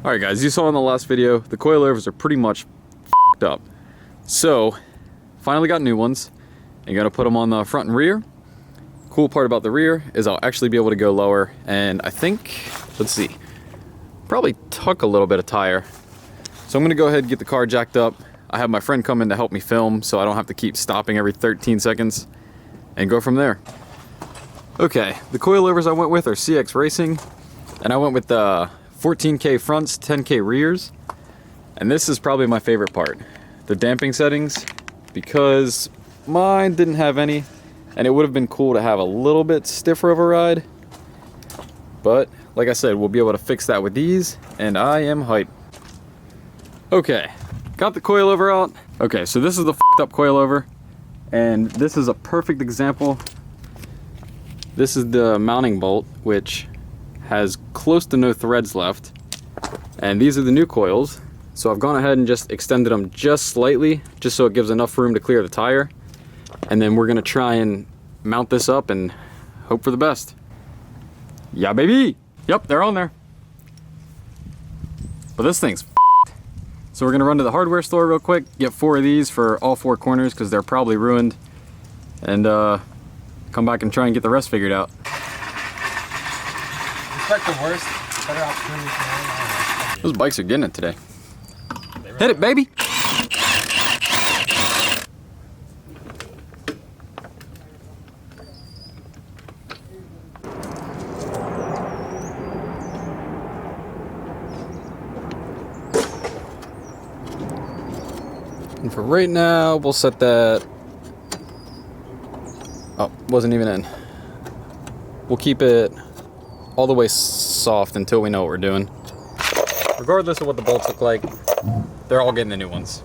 Alright guys, you saw in the last video, the coilovers are pretty much f***ed up. So, finally got new ones. I'm gonna put them on the front and rear. Cool part about the rear is I'll actually be able to go lower, and I think, let's see, probably tuck a little bit of tire. So I'm gonna go ahead and get the car jacked up. I have my friend come in to help me film so I don't have to keep stopping every 13 seconds and go from there. Okay, the coilovers I went with are CXRacing, and I went with the 14K fronts, 10K rears, and this is probably my favorite part, the damping settings, because mine didn't have any, and it would have been cool to have a little bit stiffer of a ride, but like I said, we'll be able to fix that with these, and I am hyped. Okay, got the coilover out. Okay, so this is the f***ed up coilover, and this is a perfect example. This is the mounting bolt, which has close to no threads left, and these are the new coils. So I've gone ahead and just extended them just slightly, just so it gives enough room to clear the tire, and then we're gonna try and mount this up and hope for the best. Yeah baby! Yep, they're on there. But this thing's f***ed. So we're gonna run to the hardware store real quick, get 4 of these for all 4 corners because they're probably ruined, and come back and try and get the rest figured out. Expect the worst, better opportunity tomorrow. Those bikes are getting it today. Hit it, baby! And for right now, we'll set that... Oh, wasn't even in. We'll keep it all the way soft until we know what we're doing. Regardless of what the bolts look like, they're all getting the new ones.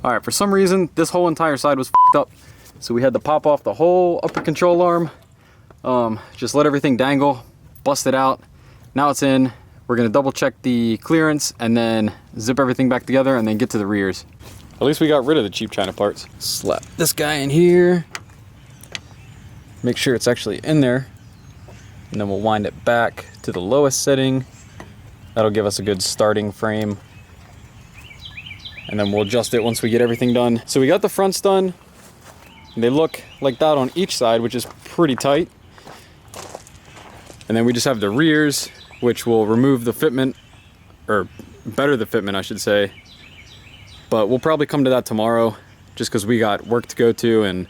All right, for some reason, this whole entire side was f***ed up. So we had to pop off the whole upper control arm. Just let everything dangle, bust it out. Now it's in. We're gonna double check the clearance and then zip everything back together and then get to the rears. At least we got rid of the cheap China parts. Slap this guy in here. Make sure it's actually in there. And then we'll wind it back to the lowest setting. That'll give us a good starting frame. And then we'll adjust it once we get everything done. So we got the fronts done. They look like that on each side, which is pretty tight. And then we just have the rears, which will remove the fitment, or better the fitment, I should say. But we'll probably come to that tomorrow, just because we got work to go to, and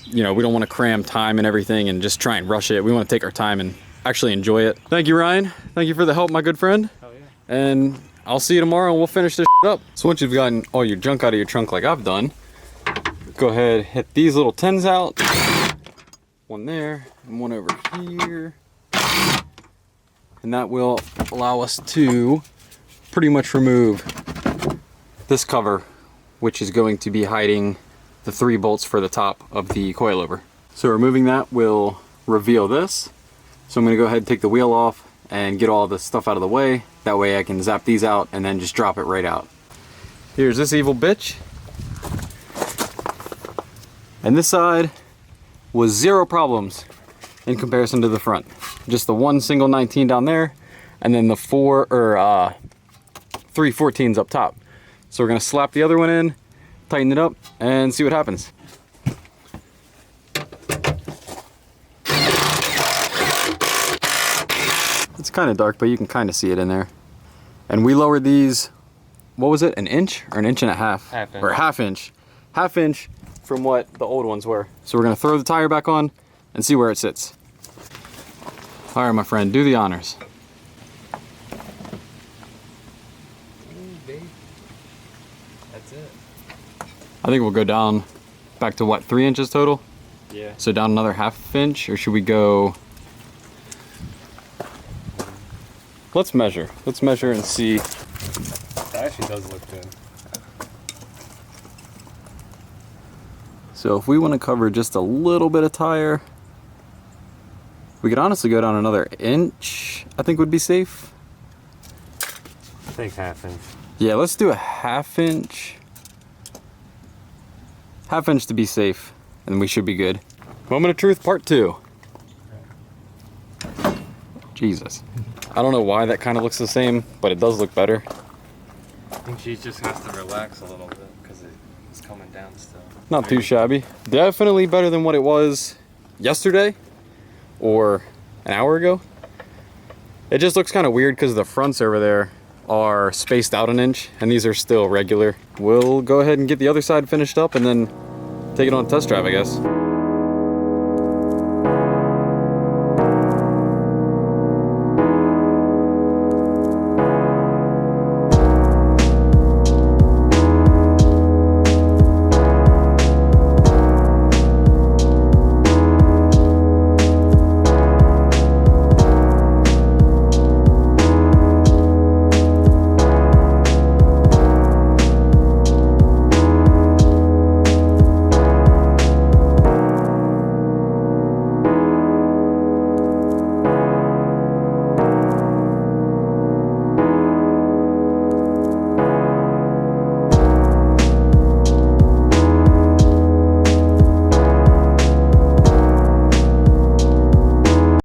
you know, we don't want to cram time and everything and just try and rush it. We want to take our time and actually enjoy it. Thank you, Ryan. Thank you for the help, my good friend. Hell yeah. And I'll see you tomorrow and we'll finish this up. So once you've gotten all your junk out of your trunk like I've done, go ahead, hit these little 10s out. One there and one over here. And that will allow us to pretty much remove this cover, which is going to be hiding the 3 bolts for the top of the coilover. So removing that will reveal this. So I'm gonna go ahead and take the wheel off and get all the stuff out of the way. That way I can zap these out and then just drop it right out. Here's this evil bitch. And this side was 0 problems in comparison to the front. Just the one single 19 down there, and then the 3 14s up top. So we're gonna slap the other one in, tighten it up, and see what happens. It's kind of dark, but you can kind of see it in there. And we lowered these, what was it, an inch or an inch and a half? Half inch. Or half inch. Half inch from what the old ones were. So we're gonna throw the tire back on and see where it sits. All right, my friend, do the honors. That's it. I think we'll go down back to what, 3 inches total? Yeah. So down another half inch, or should we go? Let's measure. Let's measure and see. That actually does look good. So if we want to cover just a little bit of tire, we could honestly go down another inch, I think would be safe. I think half inch. Yeah, let's do a half inch. Half inch to be safe, and we should be good. Moment of truth, part 2. Jesus. I don't know why that kind of looks the same, but it does look better. I think she just has to relax a little bit because it's coming down still. Not too shabby. Definitely better than what it was yesterday or an hour ago. It just looks kind of weird because the fronts over there are spaced out an inch and these are still regular. We'll go ahead and get the other side finished up and then take it on a test drive, I guess.